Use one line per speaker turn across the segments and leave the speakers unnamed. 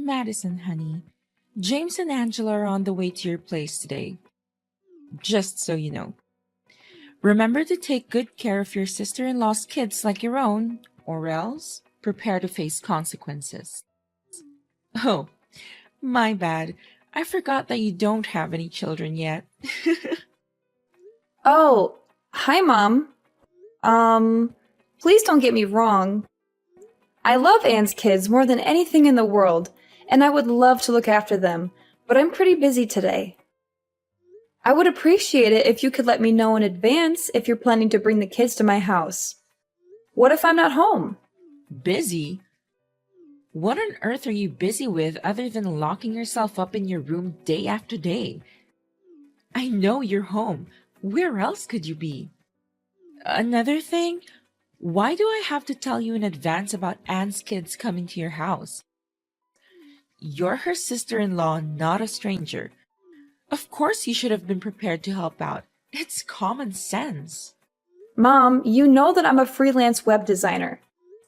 Madison, honey, James and Angela are on the way to your place today. Just so you know. Remember to take good care of your sister in law's kids like your own, or else prepare to face consequences. Oh, my bad. I forgot that you don't have any children yet.
Oh, hi, Mom. Please don't get me wrong. I love Anne's kids more than anything in the world, and I would love to look after them, but I'm pretty busy today. I would appreciate it if you could let me know in advance if you're planning to bring the kids to my house. What if I'm not home?
Busy? What on earth are you busy with other than locking yourself up in your room day after day? I know you're home. Where else could you be? Another thing, why do I have to tell you in advance about Anne's kids coming to your house? You're her sister-in-law, not a stranger. Of course you should have been prepared to help out. It's common sense.
Mom, you know that I'm a freelance web designer.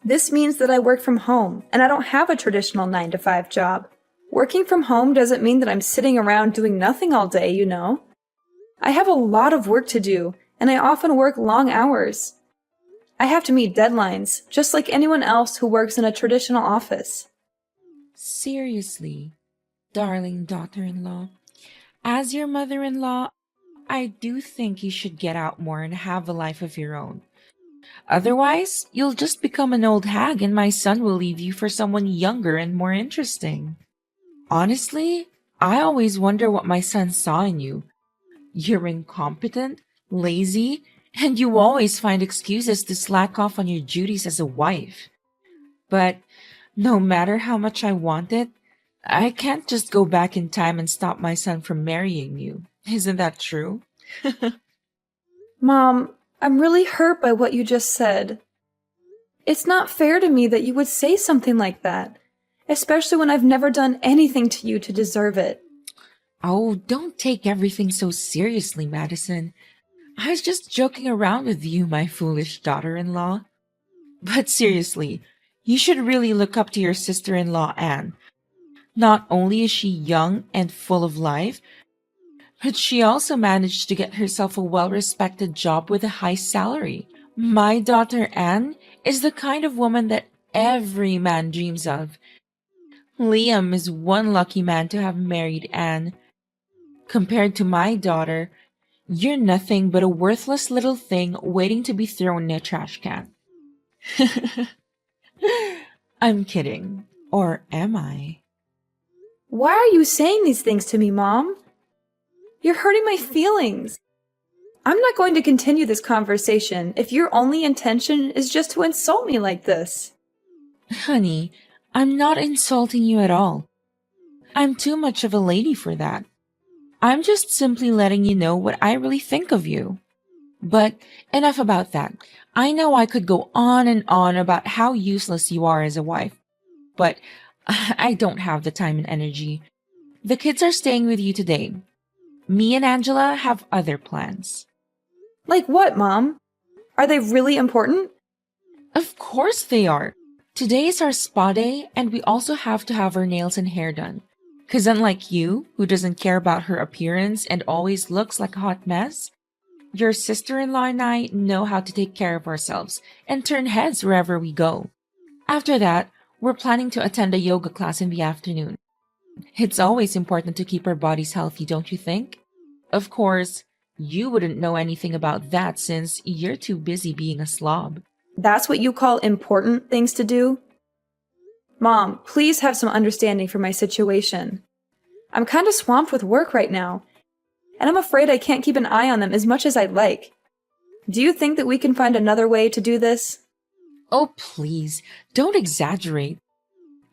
This means that I work from home, and I don't have a traditional 9-to-5 job. Working from home doesn't mean that I'm sitting around doing nothing all day, you know. I have a lot of work to do, and I often work long hours. I have to meet deadlines, just like anyone else who works in a traditional office.
Seriously, darling daughter-in-law, as your mother-in-law, I do think you should get out more and have a life of your own. Otherwise, you'll just become an old hag and my son will leave you for someone younger and more interesting. Honestly, I always wonder what my son saw in you. You're incompetent, lazy, and you always find excuses to slack off on your duties as a wife. But no matter how much I want it, I can't just go back in time and stop my son from marrying you. Isn't that true?
Mom, I'm really hurt by what you just said. It's not fair to me that you would say something like that, especially when I've never done anything to you to deserve it.
Oh, don't take everything so seriously, Madison. I was just joking around with you, my foolish daughter-in-law. But seriously, you should really look up to your sister-in-law, Anne. Not only is she young and full of life, but she also managed to get herself a well-respected job with a high salary. My daughter Anne is the kind of woman that every man dreams of. Liam is one lucky man to have married Anne. Compared to my daughter, you're nothing but a worthless little thing waiting to be thrown in a trash can. I'm kidding. Or am I?
Why are you saying these things to me, Mom? You're hurting my feelings. I'm not going to continue this conversation if your only intention is just to insult me like this.
Honey, I'm not insulting you at all. I'm too much of a lady for that. I'm just simply letting you know what I really think of you. But enough about that. I know I could go on and on about how useless you are as a wife, but I don't have the time and energy. The kids are staying with you today. Me and Angela have other plans.
Like what, Mom? Are they really important?
Of course they are. Today is our spa day, and we also have to have our nails and hair done. 'Cause unlike you, who doesn't care about her appearance and always looks like a hot mess, your sister-in-law and I know how to take care of ourselves and turn heads wherever we go. After that, we're planning to attend a yoga class in the afternoon. It's always important to keep our bodies healthy, don't you think? Of course, you wouldn't know anything about that since you're too busy being a slob.
That's what you call important things to do? Mom, please have some understanding for my situation. I'm kind of swamped with work right now, and I'm afraid I can't keep an eye on them as much as I'd like. Do you think that we can find another way to do this?
Oh, please, don't exaggerate.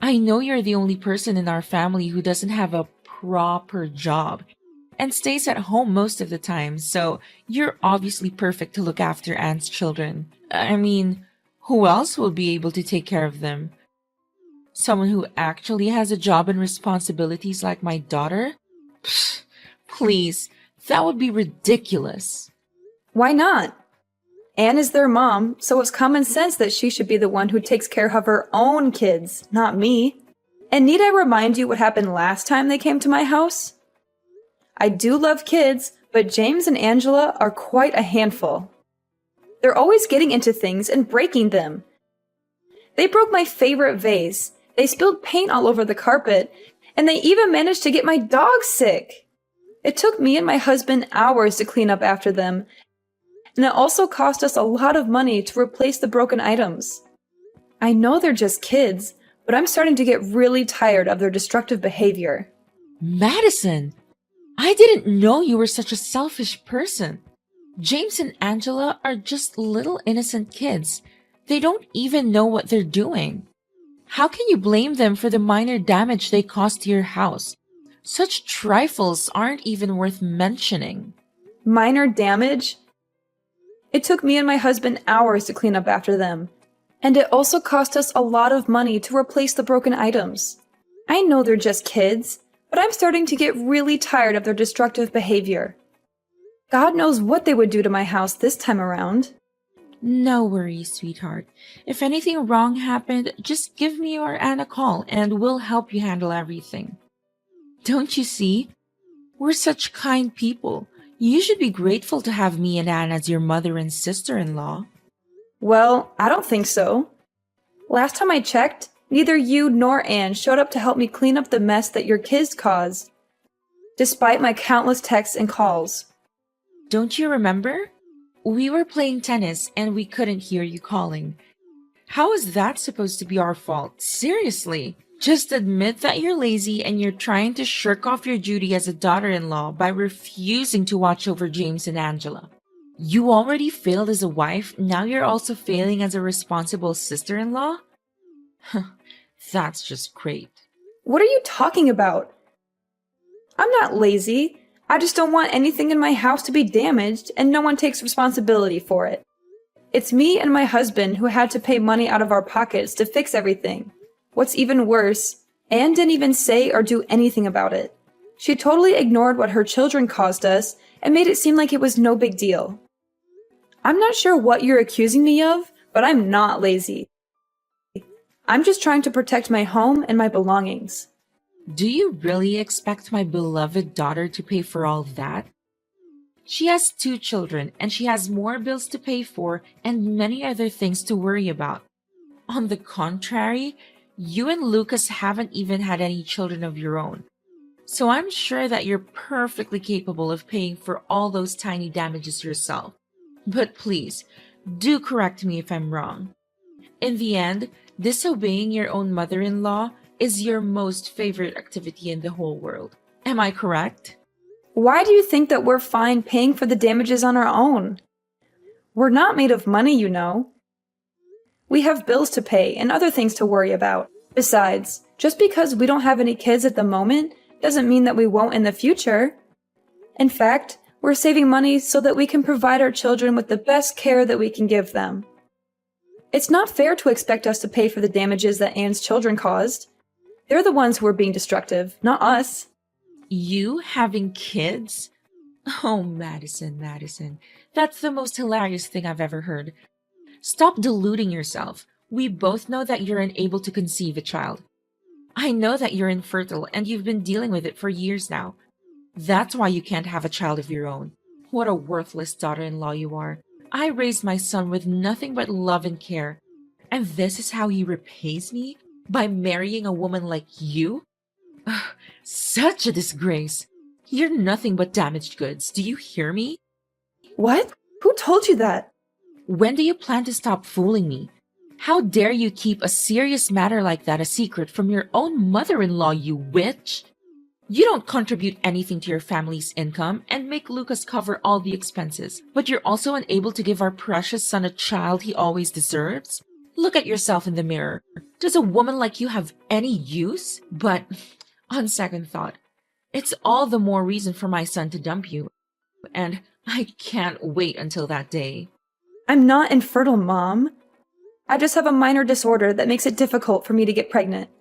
I know you're the only person in our family who doesn't have a proper job and stays at home most of the time, so you're obviously perfect to look after Anne's children. I mean, who else will be able to take care of them? Someone who actually has a job and responsibilities like my daughter? Pfft, please, that would be ridiculous.
Why not? Anne is their mom, so it's common sense that she should be the one who takes care of her own kids, not me. And need I remind you what happened last time they came to my house? I do love kids, but James and Angela are quite a handful. They're always getting into things and breaking them. They broke my favorite vase, they spilled paint all over the carpet, and they even managed to get my dog sick. It took me and my husband hours to clean up after them, and it also cost us a lot of money to replace the broken items. I know they're just kids, but I'm starting to get really tired of their destructive behavior.
Madison, I didn't know you were such a selfish person. James and Angela are just little innocent kids. They don't even know what they're doing. How can you blame them for the minor damage they caused to your house? Such trifles aren't even worth mentioning.
Minor damage? It took me and my husband hours to clean up after them. And it also cost us a lot of money to replace the broken items. I know they're just kids, but I'm starting to get really tired of their destructive behavior. God knows what they would do to my house this time around.
No worries, sweetheart. If anything wrong happened, just give me or Anne a call and we'll help you handle everything. Don't you see? We're such kind people. You should be grateful to have me and Anne as your mother and sister-in-law.
Well, I don't think so. Last time I checked, neither you nor Anne showed up to help me clean up the mess that your kids caused, despite my countless texts and calls.
Don't you remember? We were playing tennis and we couldn't hear you calling. How is that supposed to be our fault? Seriously. Just admit that you're lazy and you're trying to shirk off your duty as a daughter-in-law by refusing to watch over James and Angela. You already failed as a wife, now you're also failing as a responsible sister-in-law? That's just great.
What are you talking about? I'm not lazy. I just don't want anything in my house to be damaged, and no one takes responsibility for it. It's me and my husband who had to pay money out of our pockets to fix everything. What's even worse, Anne didn't even say or do anything about it. She totally ignored what her children caused us and made it seem like it was no big deal. I'm not sure what you're accusing me of, but I'm not lazy. I'm just trying to protect my home and my belongings.
Do you really expect my beloved daughter to pay for all that? She has 2 children and she has more bills to pay for and many other things to worry about. On the contrary, you and Lucas haven't even had any children of your own. So I'm sure that you're perfectly capable of paying for all those tiny damages yourself. But please, do correct me if I'm wrong. In the end, disobeying your own mother-in-law is your most favorite activity in the whole world. Am I correct?
Why do you think that we're fine paying for the damages on our own? We're not made of money, you know. We have bills to pay and other things to worry about. Besides, just because we don't have any kids at the moment doesn't mean that we won't in the future. In fact, we're saving money so that we can provide our children with the best care that we can give them. It's not fair to expect us to pay for the damages that Anne's children caused. They're the ones who are being destructive, not us.
You having kids? Oh, Madison, that's the most hilarious thing I've ever heard. Stop deluding yourself. We both know that you're unable to conceive a child. I know that you're infertile and you've been dealing with it for years now. That's why you can't have a child of your own. What a worthless daughter-in-law you are. I raised my son with nothing but love and care. And this is how he repays me? By marrying a woman like you? Ugh, such a disgrace. You're nothing but damaged goods. Do you hear me?
What? Who told you that?
When do you plan to stop fooling me? How dare you keep a serious matter like that a secret from your own mother-in-law, you witch? You don't contribute anything to your family's income and make Lucas cover all the expenses, but you're also unable to give our precious son a child he always deserves? Look at yourself in the mirror. Does a woman like you have any use? But, on second thought, it's all the more reason for my son to dump you. And I can't wait until that day.
I'm not infertile, Mom. I just have a minor disorder that makes it difficult for me to get pregnant.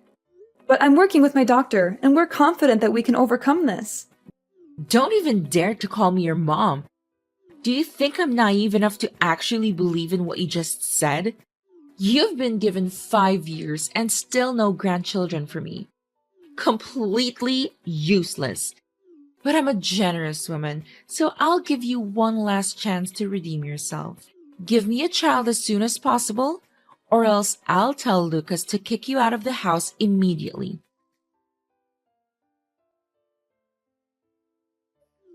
But I'm working with my doctor, and we're confident that we can overcome this.
Don't even dare to call me your mom. Do you think I'm naive enough to actually believe in what you just said? You've been given 5 years and still no grandchildren for me. Completely useless. But I'm a generous woman, so I'll give you one last chance to redeem yourself. Give me a child as soon as possible, or else I'll tell Lucas to kick you out of the house immediately.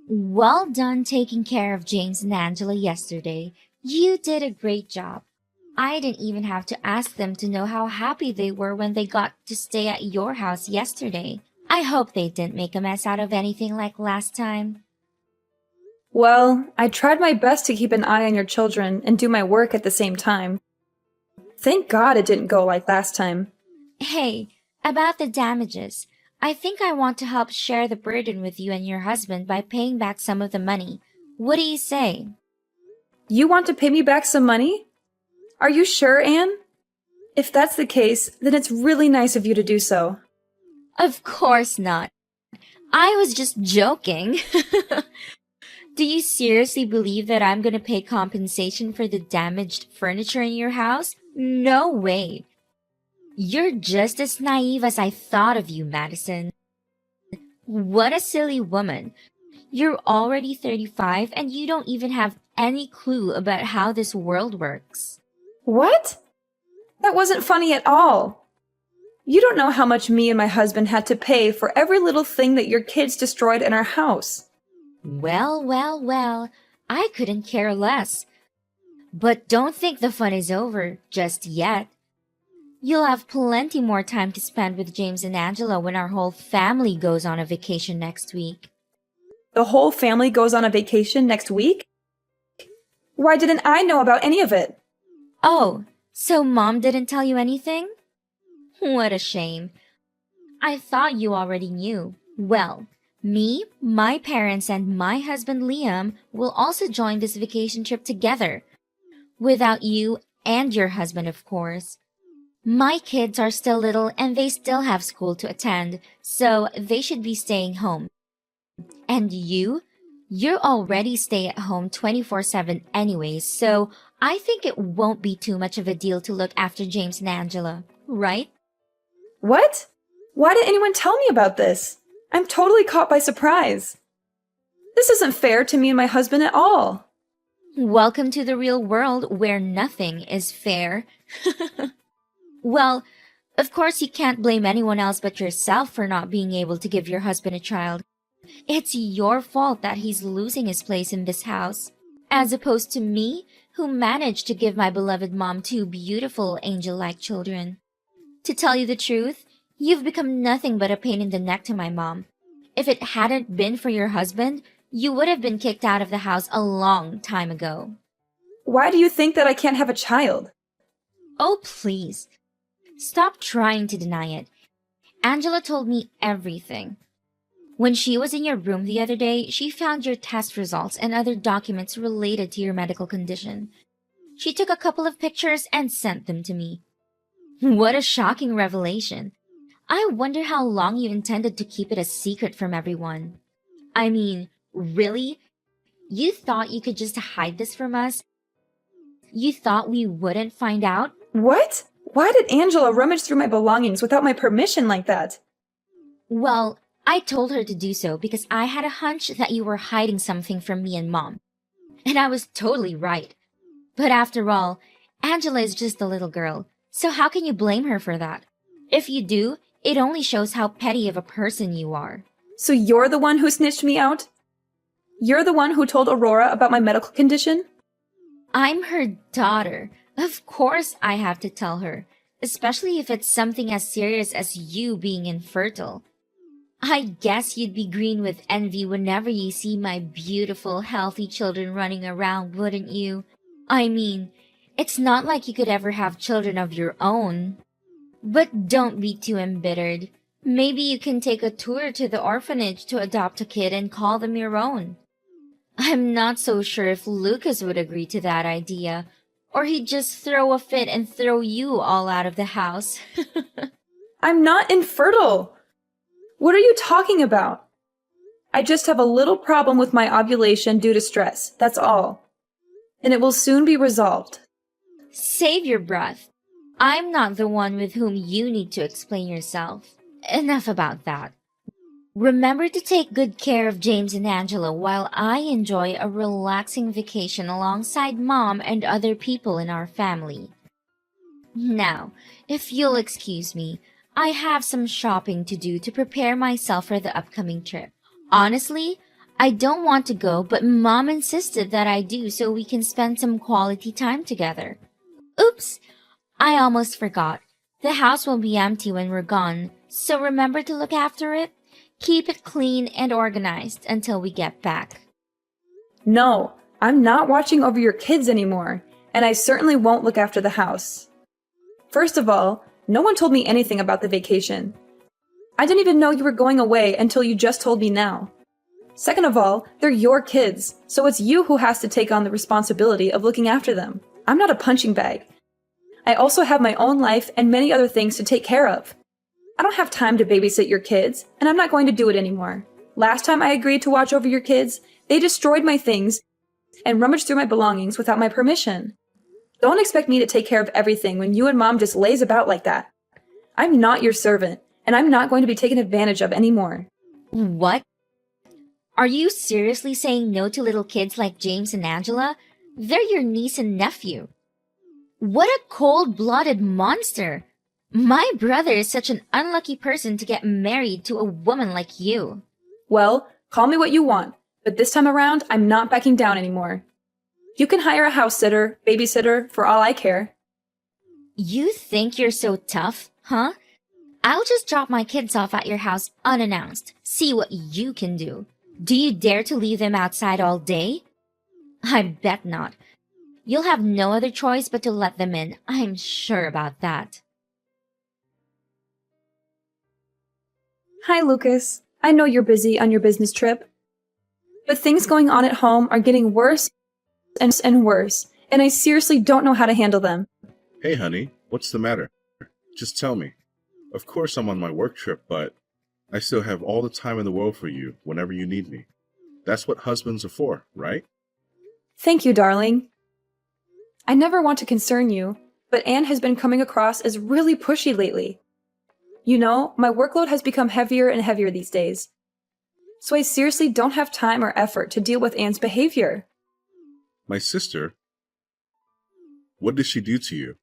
Well done taking care of James and Angela yesterday. You did a great job. I didn't even have to ask them to know how happy they were when they got to stay at your house yesterday. I hope they didn't make a mess out of anything like last time.
Well, I tried my best to keep an eye on your children and do my work at the same time. Thank God it didn't go like last time.
Hey, about the damages. I think I want to help share the burden with you and your husband by paying back some of the money. What do you say?
You want to pay me back some money? Are you sure, Anne? If that's the case, then it's really nice of you to do so.
Of course not. I was just joking. Do you seriously believe that I'm gonna pay compensation for the damaged furniture in your house? No way. You're just as naive as I thought of you, Madison. What a silly woman. You're already 35 and you don't even have any clue about how this world works.
What? That wasn't funny at all. You don't know how much me and my husband had to pay for every little thing that your kids destroyed in our house.
Well, I couldn't care less. But don't think the fun is over just yet. You'll have plenty more time to spend with James and Angela when our whole family goes on a vacation next week.
The whole family goes on a vacation next week? Why didn't I know about any of it?
Oh, so Mom didn't tell you anything? What a shame. I thought you already knew. Well, me, my parents, and my husband Liam will also join this vacation trip together. Without you and your husband, of course. My kids are still little and they still have school to attend, so they should be staying home. And you're already stay at home 24/7 anyways, so I think it won't be too much of a deal to look after James and Angela, right?
What? Why didn't anyone tell me about this? I'm totally caught by surprise. This isn't fair to me and my husband at all.
Welcome to the real world where nothing is fair. Well, of course you can't blame anyone else but yourself for not being able to give your husband a child. It's your fault that he's losing his place in this house, as opposed to me, who managed to give my beloved mom 2 beautiful angel-like children. To tell you the truth, you've become nothing but a pain in the neck to my mom. If it hadn't been for your husband, you would have been kicked out of the house a long time ago.
Why do you think that I can't have a child?
Oh, please. Stop trying to deny it. Angela told me everything. When she was in your room the other day, she found your test results and other documents related to your medical condition. She took a couple of pictures and sent them to me. What a shocking revelation. I wonder how long you intended to keep it a secret from everyone. I mean, really? You thought you could just hide this from us? You thought we wouldn't find out?
What? Why did Angela rummage through my belongings without my permission like that?
Well, I told her to do so because I had a hunch that you were hiding something from me and Mom. And I was totally right. But after all, Angela is just a little girl, so how can you blame her for that? If you do, it only shows how petty of a person you are.
So you're the one who snitched me out? You're the one who told Aurora about my medical condition?
I'm her daughter. Of course I have to tell her, especially if it's something as serious as you being infertile. I guess you'd be green with envy whenever you see my beautiful, healthy children running around, wouldn't you? I mean, it's not like you could ever have children of your own. But don't be too embittered. Maybe you can take a tour to the orphanage to adopt a kid and call them your own. I'm not so sure if Lucas would agree to that idea, or he'd just throw a fit and throw you all out of the house.
I'm not infertile. What are you talking about? I just have a little problem with my ovulation due to stress, that's all. And it will soon be resolved.
Save your breath. I'm not the one with whom you need to explain yourself. Enough about that. Remember to take good care of James and Angela while I enjoy a relaxing vacation alongside Mom and other people in our family. Now, if you'll excuse me, I have some shopping to do to prepare myself for the upcoming trip. Honestly, I don't want to go, but Mom insisted that I do so we can spend some quality time together. Oops, I almost forgot. The house will be empty when we're gone, so remember to look after it. Keep it clean and organized until we get back.
No, I'm not watching over your kids anymore, and I certainly won't look after the house. First of all, no one told me anything about the vacation. I didn't even know you were going away until you just told me now. Second of all, they're your kids, so it's you who has to take on the responsibility of looking after them. I'm not a punching bag. I also have my own life and many other things to take care of. I don't have time to babysit your kids, and I'm not going to do it anymore. Last time I agreed to watch over your kids, they destroyed my things and rummaged through my belongings without my permission. Don't expect me to take care of everything when you and Mom just lays about like that. I'm not your servant, and I'm not going to be taken advantage of anymore.
What? Are you seriously saying no to little kids like James and Angela? They're your niece and nephew. What a cold-blooded monster! My brother is such an unlucky person to get married to a woman like you.
Well, call me what you want, but this time around, I'm not backing down anymore. You can hire a house sitter, babysitter, for all I care.
You think you're so tough, huh? I'll just drop my kids off at your house unannounced. See what you can do. Do you dare to leave them outside all day? I bet not. You'll have no other choice but to let them in. I'm sure about that.
Hi, Lucas. I know you're busy on your business trip, but things going on at home are getting worse and worse, and I seriously don't know how to handle them.
Hey, honey, what's the matter? Just tell me. Of course I'm on my work trip, but I still have all the time in the world for you whenever you need me. That's what husbands are for, right?
Thank you, darling. I never want to concern you, but Anne has been coming across as really pushy lately. You know, my workload has become heavier and heavier these days. So I seriously don't have time or effort to deal with Anne's behavior.
My sister? What did she do to you?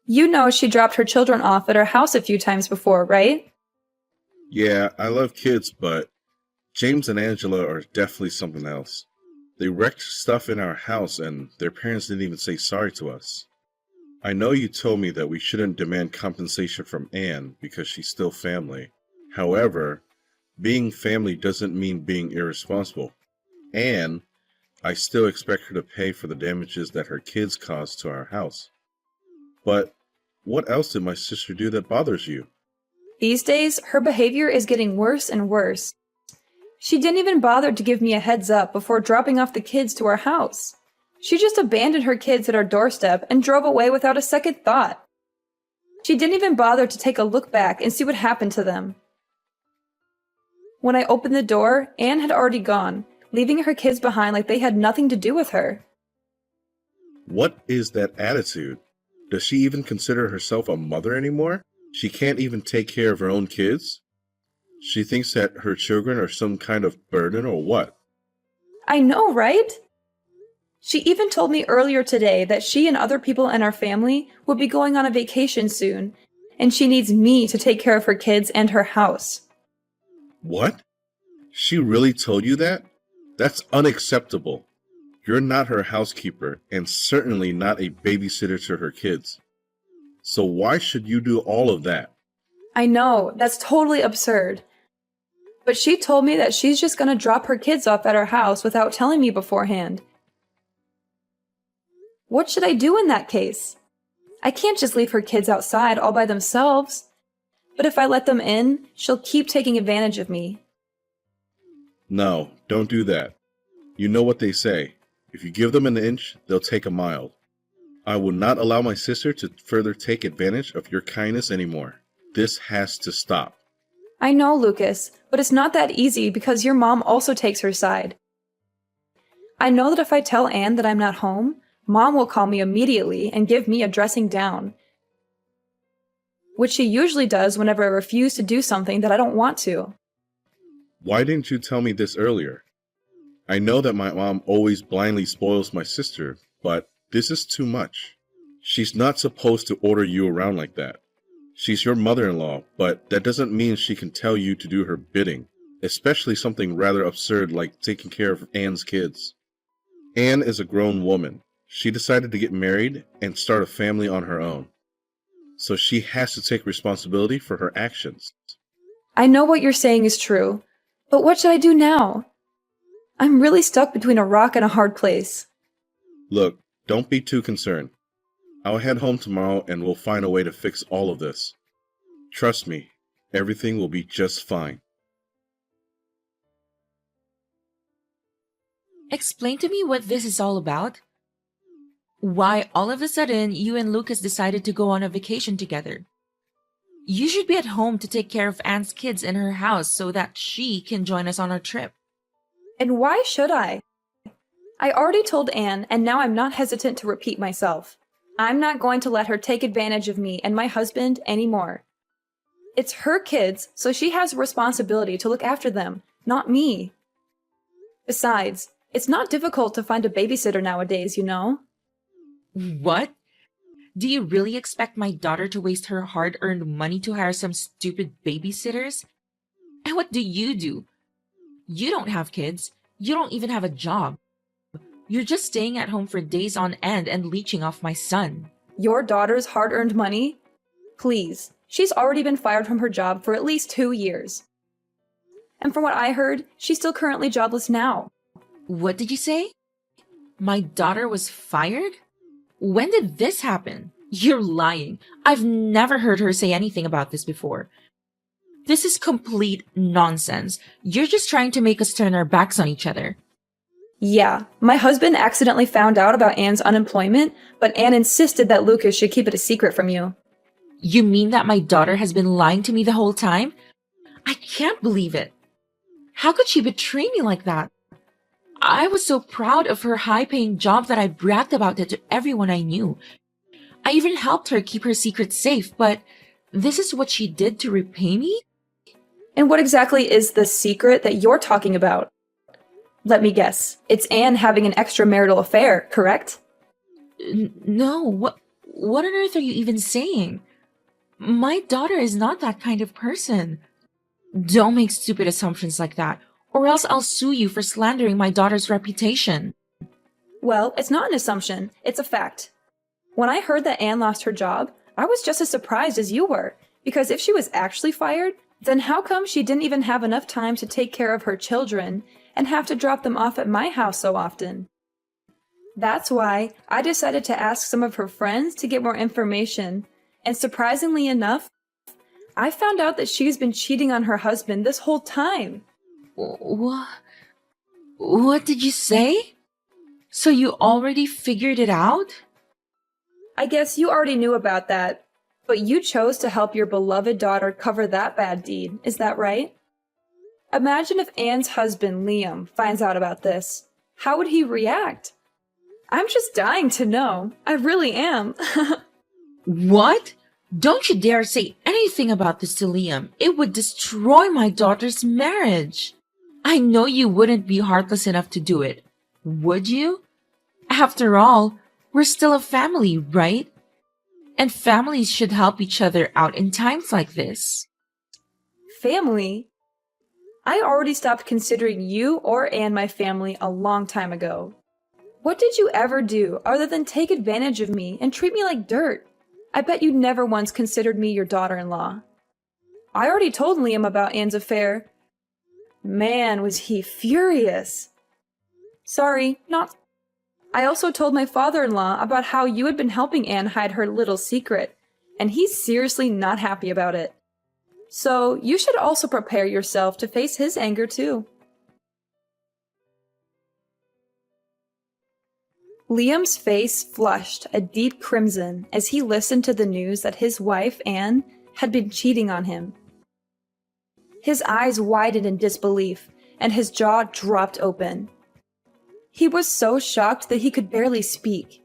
You know she dropped her children off at our house a few times before, right?
Yeah, I love kids, but James and Angela are definitely something else. They wrecked stuff in our house and their parents didn't even say sorry to us. I know you told me that we shouldn't demand compensation from Anne because she's still family. However, being family doesn't mean being irresponsible. And I still expect her to pay for the damages that her kids caused to our house. But what else did my sister do that bothers you?
These days, her behavior is getting worse and worse. She didn't even bother to give me a heads up before dropping off the kids to our house. She just abandoned her kids at our doorstep and drove away without a second thought. She didn't even bother to take a look back and see what happened to them. When I opened the door, Anne had already gone, leaving her kids behind like they had nothing to do with her.
What is that attitude? Does she even consider herself a mother anymore? She can't even take care of her own kids? She thinks that her children are some kind of burden or what?
I know, right? She even told me earlier today that she and other people in our family would be going on a vacation soon, and she needs me to take care of her kids and her house.
What? She really told you that? That's unacceptable. You're not her housekeeper, and certainly not a babysitter to her kids. So why should you do all of that?
I know, that's totally absurd. But she told me that she's just gonna drop her kids off at our house without telling me beforehand. What should I do in that case? I can't just leave her kids outside all by themselves. But if I let them in, she'll keep taking advantage of me.
No, don't do that. You know what they say. If you give them an inch, they'll take a mile. I will not allow my sister to further take advantage of your kindness anymore. This has to stop.
I know, Lucas, but it's not that easy because your mom also takes her side. I know that if I tell Anne that I'm not home, Mom will call me immediately and give me a dressing down. which she usually does whenever I refuse to do something that I don't want to.
Why didn't you tell me this earlier? I know that my mom always blindly spoils my sister, but this is too much. She's not supposed to order you around like that. She's your mother-in-law, but that doesn't mean she can tell you to do her bidding, especially something rather absurd like taking care of Anne's kids. Anne is a grown woman. She decided to get married and start a family on her own. So she has to take responsibility for her actions.
I know what you're saying is true, but what should I do now? I'm really stuck between a rock and a hard place.
Look, don't be too concerned. I'll head home tomorrow and we'll find a way to fix all of this. Trust me, everything will be just fine.
Explain to me what this is all about. Why all of a sudden you and Lucas decided to go on a vacation together? You should be at home to take care of Anne's kids in her house so that she can join us on our trip.
And why should I? I already told Anne, and now I'm not hesitant to repeat myself. I'm not going to let her take advantage of me and my husband anymore. It's her kids, so she has a responsibility to look after them, not me. Besides, it's not difficult to find a babysitter nowadays, you know?
What? Do you really expect my daughter to waste her hard-earned money to hire some stupid babysitters? And what do? You don't have kids. You don't even have a job. You're just staying at home for days on end and leeching off my son.
Your daughter's hard-earned money? Please, she's already been fired from her job for at least 2 years. And from what I heard, she's still currently jobless now.
What did you say? My daughter was fired? When did this happen? You're lying. I've never heard her say anything about this before. This is complete nonsense. You're just trying to make us turn our backs on each other.
Yeah, my husband accidentally found out about Anne's unemployment, but Anne insisted that Lucas should keep it a secret from you.
You mean that my daughter has been lying to me the whole time? I can't believe it. How could she betray me like that? I was so proud of her high-paying job that I bragged about it to everyone I knew. I even helped her keep her secret safe, but this is what she did to repay me?
And what exactly is the secret that you're talking about? Let me guess. It's Anne having an extramarital affair, correct?
No, what on earth are you even saying? My daughter is not that kind of person. Don't make stupid assumptions like that, or else I'll sue you for slandering my daughter's reputation.
Well, it's not an assumption, it's a fact. When I heard that Anne lost her job, I was just as surprised as you were, because if she was actually fired, then how come she didn't even have enough time to take care of her children and have to drop them off at my house so often? That's why I decided to ask some of her friends to get more information, and surprisingly enough, I found out that she's been cheating on her husband this whole time.
What did you say? So you already figured it out?
I guess you already knew about that, but you chose to help your beloved daughter cover that bad deed, is that right? Imagine if Anne's husband, Liam, finds out about this. How would he react? I'm just dying to know. I really am.
What? Don't you dare say anything about this to Liam. It would destroy my daughter's marriage. I know you wouldn't be heartless enough to do it, would you? After all, we're still a family, right? And families should help each other out in times like this.
Family? I already stopped considering you or Anne my family a long time ago. What did you ever do other than take advantage of me and treat me like dirt? I bet you never once considered me your daughter-in-law. I already told Liam about Anne's affair. Man, was he furious. Sorry, not. I also told my father-in-law about how you had been helping Anne hide her little secret, and he's seriously not happy about it. So you should also prepare yourself to face his anger too. Liam's face flushed a deep crimson as he listened to the news that his wife, Anne, had been cheating on him. His eyes widened in disbelief, and his jaw dropped open. He was so shocked that he could barely speak.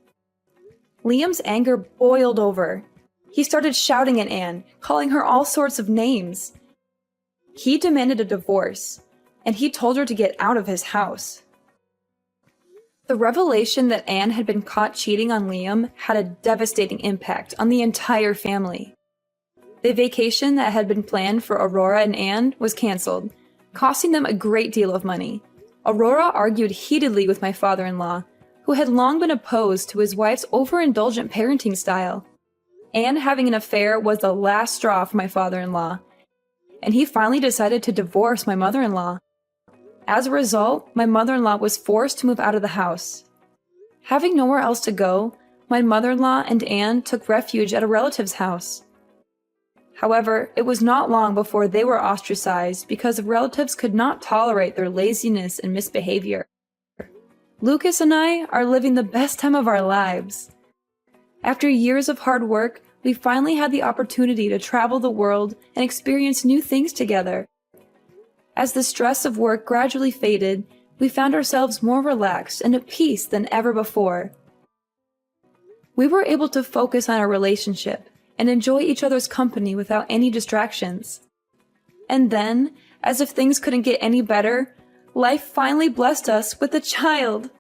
Liam's anger boiled over. He started shouting at Anne, calling her all sorts of names. He demanded a divorce, and he told her to get out of his house. The revelation that Anne had been caught cheating on Liam had a devastating impact on the entire family. The vacation that had been planned for Aurora and Anne was canceled, costing them a great deal of money. Aurora argued heatedly with my father-in-law, who had long been opposed to his wife's overindulgent parenting style. Anne having an affair was the last straw for my father-in-law, and he finally decided to divorce my mother-in-law. As a result, my mother-in-law was forced to move out of the house. Having nowhere else to go, my mother-in-law and Anne took refuge at a relative's house. However, it was not long before they were ostracized because the relatives could not tolerate their laziness and misbehavior. Lucas and I are living the best time of our lives. After years of hard work, we finally had the opportunity to travel the world and experience new things together. As the stress of work gradually faded, we found ourselves more relaxed and at peace than ever before. We were able to focus on our relationship and enjoy each other's company without any distractions. And then, as if things couldn't get any better, life finally blessed us with a child.